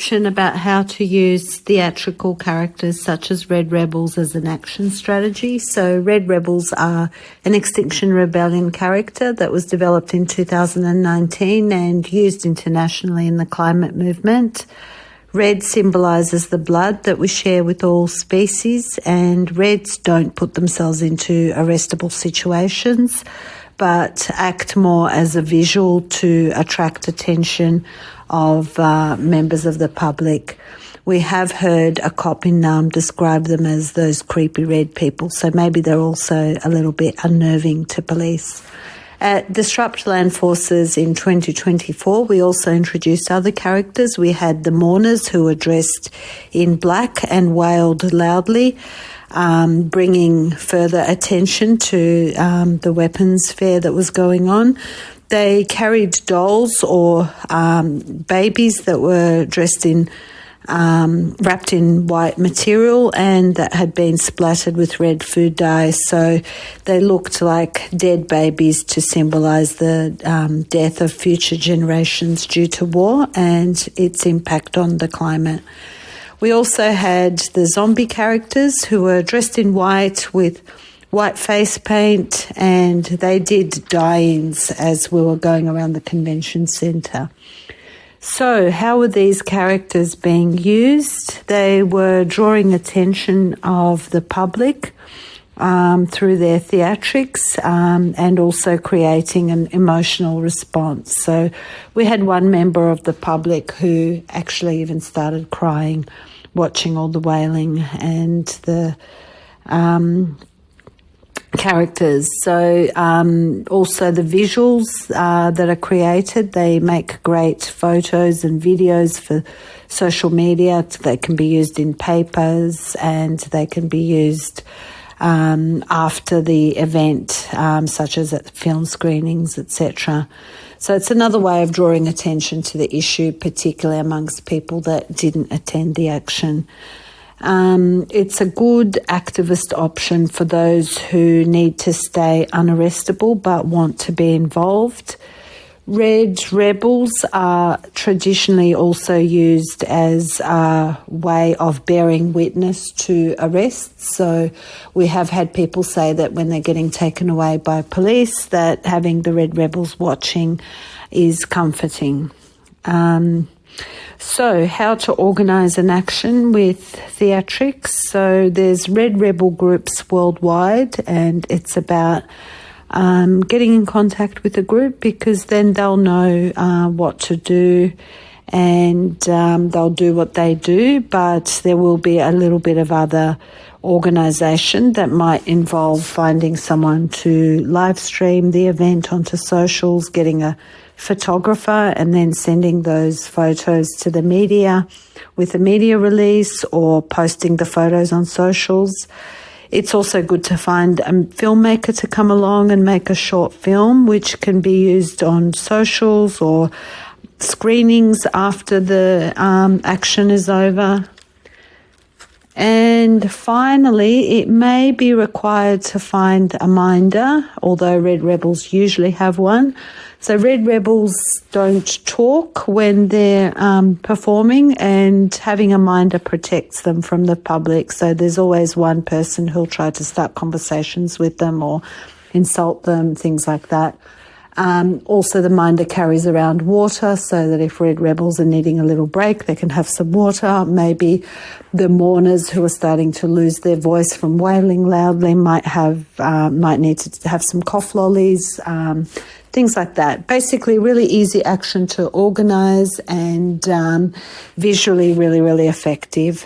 description about how to use theatrical characters such as Red Rebels as an action strategy. So Red Rebels are an Extinction Rebellion character that was developed in 2019 and used internationally in the climate movement. Red symbolises the blood that we share with all species, and Reds don't put themselves into arrestable situations, but act more as a visual to attract attention of members of the public. We have heard a cop in Naarm describe them as those creepy red people, so maybe they're also a little bit unnerving to police. At Disrupt Land Forces in 2024, we also introduced other characters. We had the mourners who were dressed in black and wailed loudly, bringing further attention to the weapons fair that was going on. They carried dolls or babies that were dressed in wrapped in white material and that had been splattered with red food dye. So they looked like dead babies to symbolise the death of future generations due to war and its impact on the climate. We also had the zombie characters who were dressed in white with white face paint, and they did die-ins as we were going around the convention centre. So how were these characters being used? They were drawing attention of the public through their theatrics and also creating an emotional response. So we had one member of the public who actually even started crying watching all the wailing and the characters. So also the visuals that are created, they make great photos and videos for social media. They can be used in papers and they can be used after the event, such as at film screenings, etc. So it's another way of drawing attention to the issue, particularly amongst people that didn't attend the action. It's a good activist option for those who need to stay unarrestable but want to be involved. Red Rebels are traditionally also used as a way of bearing witness to arrests. So we have had people say that when they're getting taken away by police, that having the Red Rebels watching is comforting. So how to organise an action with theatrics. So there's Red Rebel groups worldwide, and it's about getting in contact with a group because then they'll know what to do and they'll do what they do, but there will be a little bit of other organisation that might involve finding someone to live stream the event onto socials, getting a photographer and then sending those photos to the media with a media release or posting the photos on socials. It's also good to find a filmmaker to come along and make a short film which can be used on socials or screenings after the action is over. And finally, it may be required to find a minder, although Red Rebels usually have one. So Red Rebels don't talk when they're performing, and having a minder protects them from the public. So there's always one person who'll try to start conversations with them or insult them, things like that. Also, the minder carries around water so that if Red Rebels are needing a little break, they can have some water. Maybe the mourners who are starting to lose their voice from wailing loudly might need to have some cough lollies, things like that. Basically, really easy action to organise and visually really, really effective.